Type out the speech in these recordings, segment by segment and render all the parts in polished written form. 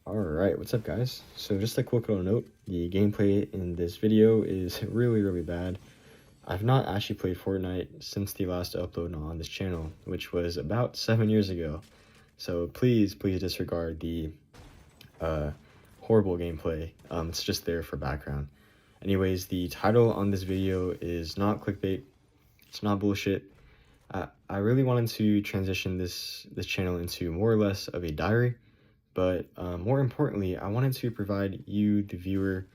Alright, what's up guys? So just a quick little note, the gameplay in this video is really bad. I've not actually played Fortnite since the last upload on this channel, which was about 7 years ago. So please disregard the horrible gameplay. It's just there for background. Anyways, the title on this video is not clickbait, it's not bullshit. I really wanted to transition this channel into more or less of a diary. But more importantly, I wanted to provide you, the viewer,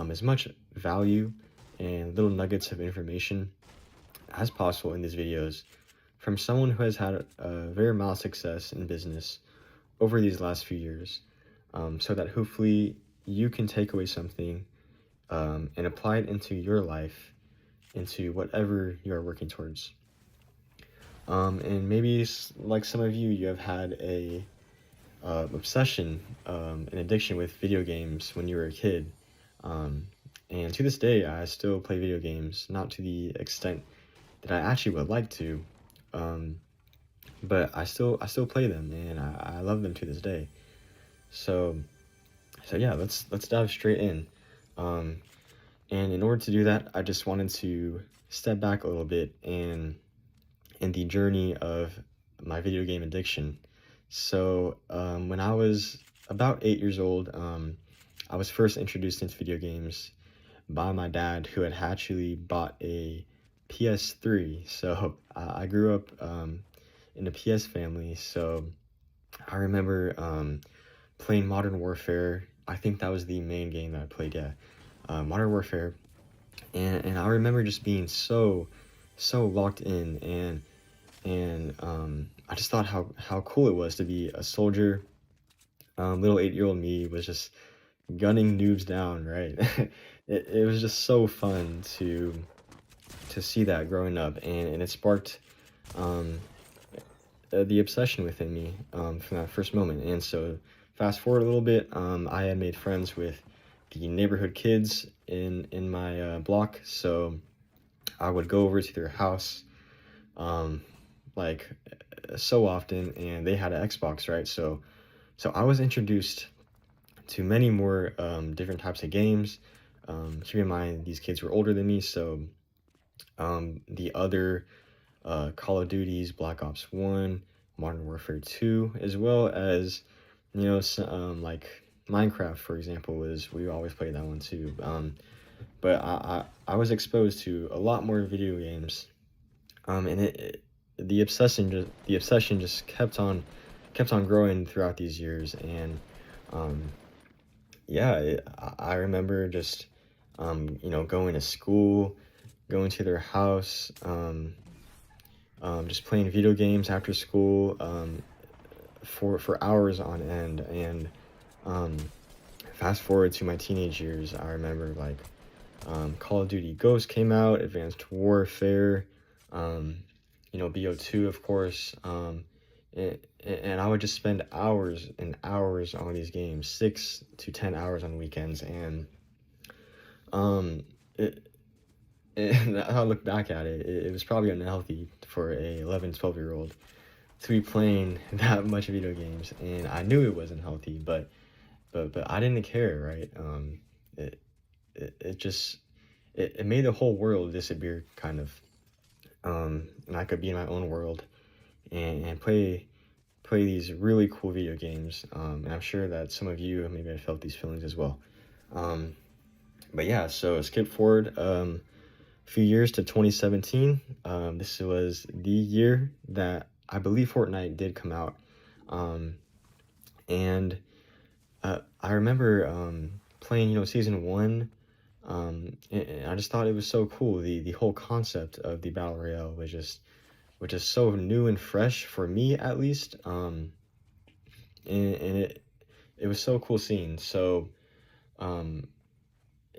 as much value and little nuggets of information as possible in these videos from someone who has had a very mild success in business over these last few years, so that hopefully you can take away something and apply it into your life, into whatever you are working towards. And maybe, like some of you, you have had a obsession, an addiction with video games when you were a kid, and to this day I still play video games, not to the extent that I actually would like to, but I still play them, and I love them to this day. So yeah, let's dive straight in. And in order to do that, I just wanted to step back a little bit and in the journey of my video game addiction. So when I was about 8 years old, I was first introduced into video games by my dad, who had actually bought a PS3. So I grew up in a PS family. So I remember playing Modern Warfare. I think that was the main game that I played, yeah. Modern Warfare. And I remember just being so locked in, and I just thought how cool it was to be a soldier. Little 8-year-old me was just gunning noobs down, right? It was just so fun to see that growing up, and it sparked the obsession within me from that first moment. And so fast forward a little bit, I had made friends with the neighborhood kids in my block, so I would go over to their house like so often, and they had an Xbox, right? So I was introduced to many more different types of games. Keep in mind, these kids were older than me, so the other Call of Duties, Black Ops 1, Modern Warfare 2, as well as, you know, like Minecraft, for example, we always played that one too. But I was exposed to a lot more video games, and the obsession just kept on growing throughout these years. And yeah, I remember just you know, going to school, going to their house, just playing video games after school for hours on end. And fast forward to my teenage years, I remember like Call of Duty Ghost came out, Advanced Warfare, you know, BO2, of course, and I would just spend hours and hours on these games, 6 to 10 hours on weekends. And and I look back at it, it was probably unhealthy for a 11-12-year-old to be playing that much video games, and I knew it wasn't healthy, but I didn't care, right? It just it made the whole world disappear, kind of. And I could be in my own world and play these really cool video games. And I'm sure that some of you maybe have felt these feelings as well. But yeah, so skip forward a few years to 2017. This was the year that I believe Fortnite did come out. And I remember playing, you know, season 1. And I just thought it was so cool. The whole concept of the battle royale was just so new and fresh for me, at least. And it was so cool seeing. So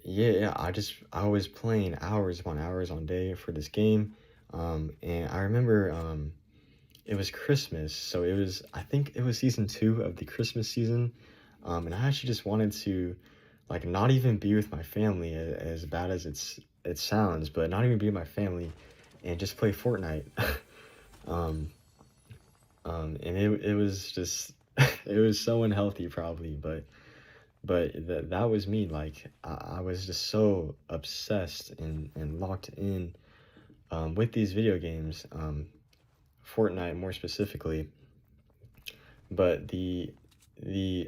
yeah, I was playing hours upon hours on day for this game. And I remember it was Christmas, so I think it was season 2 of the Christmas season. And I actually just wanted to, like, not even be with my family, as bad as it sounds, but not even be with my family and just play Fortnite. And it was just it was so unhealthy probably, but that was me. Like I was just so obsessed and locked in with these video games, Fortnite more specifically. But the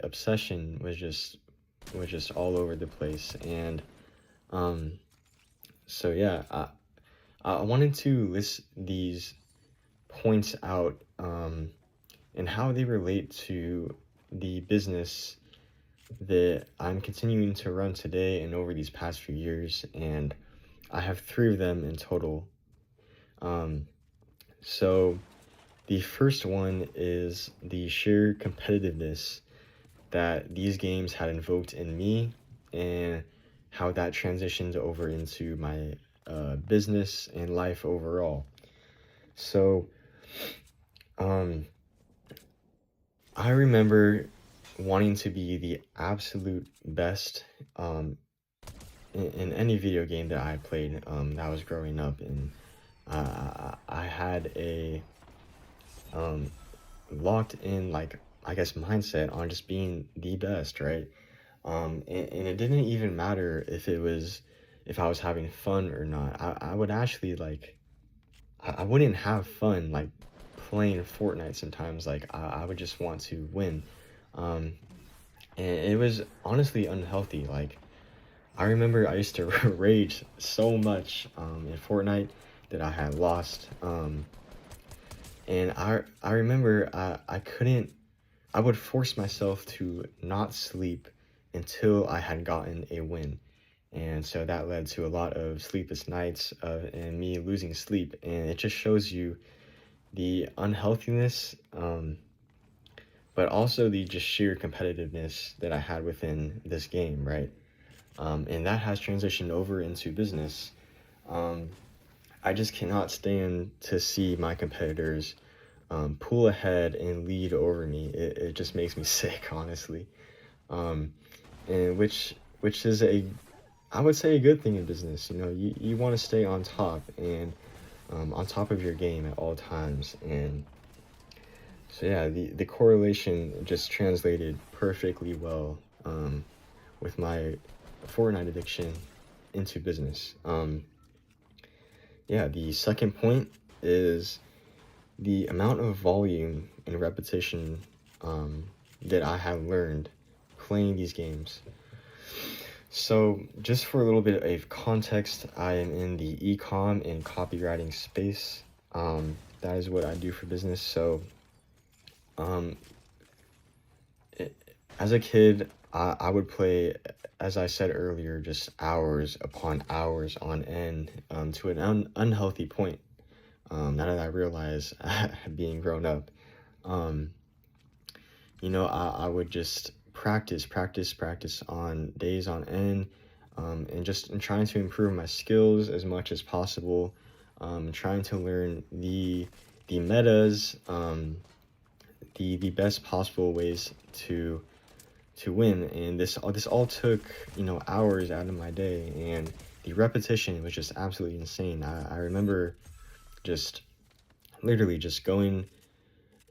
obsession was just all over the place. And um so yeah, I wanted to list these points out, and how they relate to the business that I'm continuing to run today and over these past few years. And I have three of them in total. Um, so the first one is the sheer competitiveness that these games had invoked in me, and how that transitioned over into my business and life overall. So, um, I remember wanting to be the absolute best, um, in any video game that I played, that I was growing up in. I had a um, locked in, like, I guess, mindset on just being the best, right? And it didn't even matter if I was having fun or not. I would actually like, I wouldn't have fun like playing Fortnite sometimes. Like I would just want to win. Um, and it was honestly unhealthy. Like I remember I used to rage so much in Fortnite that I had lost. And I remember I couldn't, I would force myself to not sleep until I had gotten a win. And so that led to a lot of sleepless nights, and me losing sleep. And it just shows you the unhealthiness, but also the just sheer competitiveness that I had within this game, right? And that has transitioned over into business. Um, I just cannot stand to see my competitors pull ahead and lead over me. It just makes me sick, honestly. Um, and which is a, I would say, a good thing in business. You know, you want to stay on top, and on top of your game at all times. And so yeah, the correlation just translated perfectly well, with my Fortnite addiction into business. Yeah, the second point is the amount of volume and repetition, um, that I have learned playing these games. So, just for a little bit of context, I am in the ecom and copywriting space. That is what I do for business. So, um, it, as a kid, I would play, as I said earlier, just hours upon hours on end, to an unhealthy point. Now that I realize, being grown up, um, I would just practice on days on end, and just in trying to improve my skills as much as possible, trying to learn the metas, the best possible ways to win. And this all took, hours out of my day, and the repetition was just absolutely insane. I remember just literally just going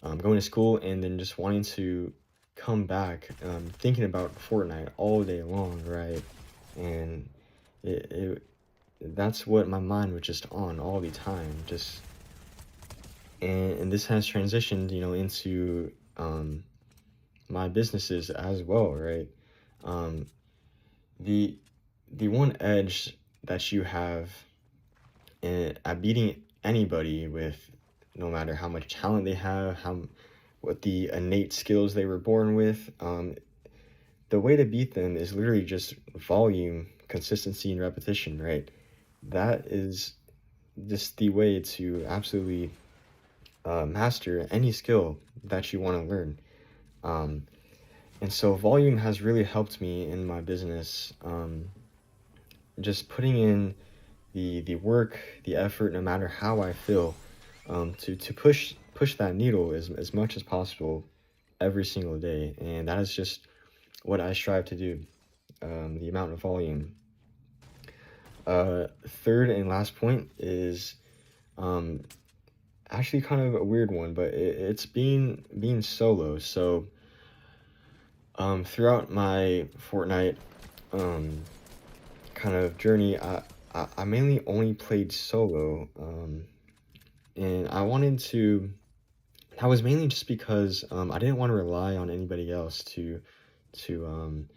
to school and then just wanting to come back, thinking about Fortnite all day long, right? And it that's what my mind was just on all the time, just, and this has transitioned, into my businesses as well, right? Um, the the one edge that you have at beating anybody with, no matter how much talent they have, how what the innate skills they were born with, the way to beat them is literally just volume, consistency, and repetition, right? That is just the way to absolutely master any skill that you want to learn. Um, and so volume has really helped me in my business. Just putting in the work, the effort, no matter how I feel, to push that needle as much as possible every single day. And that is just what I strive to do. The amount of volume. Third and last point is, actually kind of a weird one, but it's being solo. So Throughout my Fortnite kind of journey, I mainly only played solo, and I wanted to. That was mainly just because I didn't want to rely on anybody else to to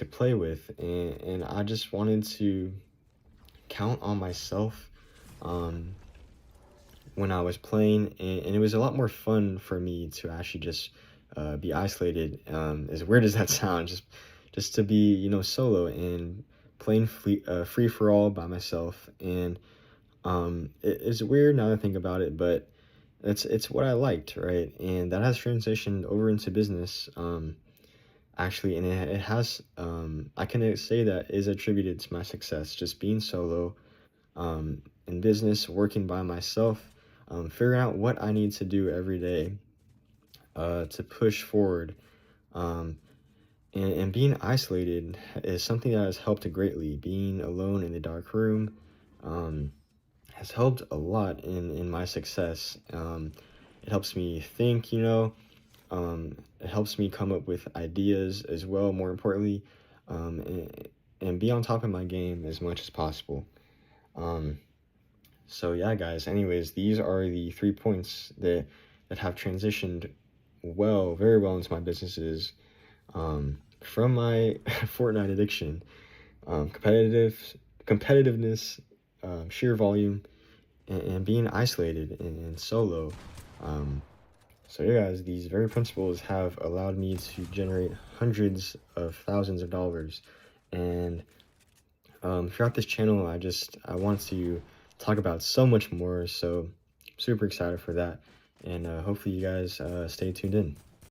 play with, and I just wanted to count on myself um, when I was playing, and it was a lot more fun for me to actually just be isolated. As weird as that sounds, just to be, you know, solo and playing free for all by myself. And it's weird now that I think about it, but it's what I liked, right? And that has transitioned over into business, actually, and it has, I can say that is attributed to my success, just being solo, in business, working by myself, figuring out what I need to do every day to push forward. Um, and being isolated is something that has helped greatly. Being alone in the dark room um, has helped a lot in my success. It helps me think, you know, it helps me come up with ideas as well, more importantly, and be on top of my game as much as possible. Um, So yeah, guys, anyways, these are the 3 points that have transitioned well, very well into my businesses, from my Fortnite addiction, competitiveness, sheer volume, and being isolated and solo. Um, so yeah, guys, these very principles have allowed me to generate hundreds of thousands of dollars, and throughout this channel, I want to talk about so much more. So super excited for that, and hopefully you guys stay tuned in.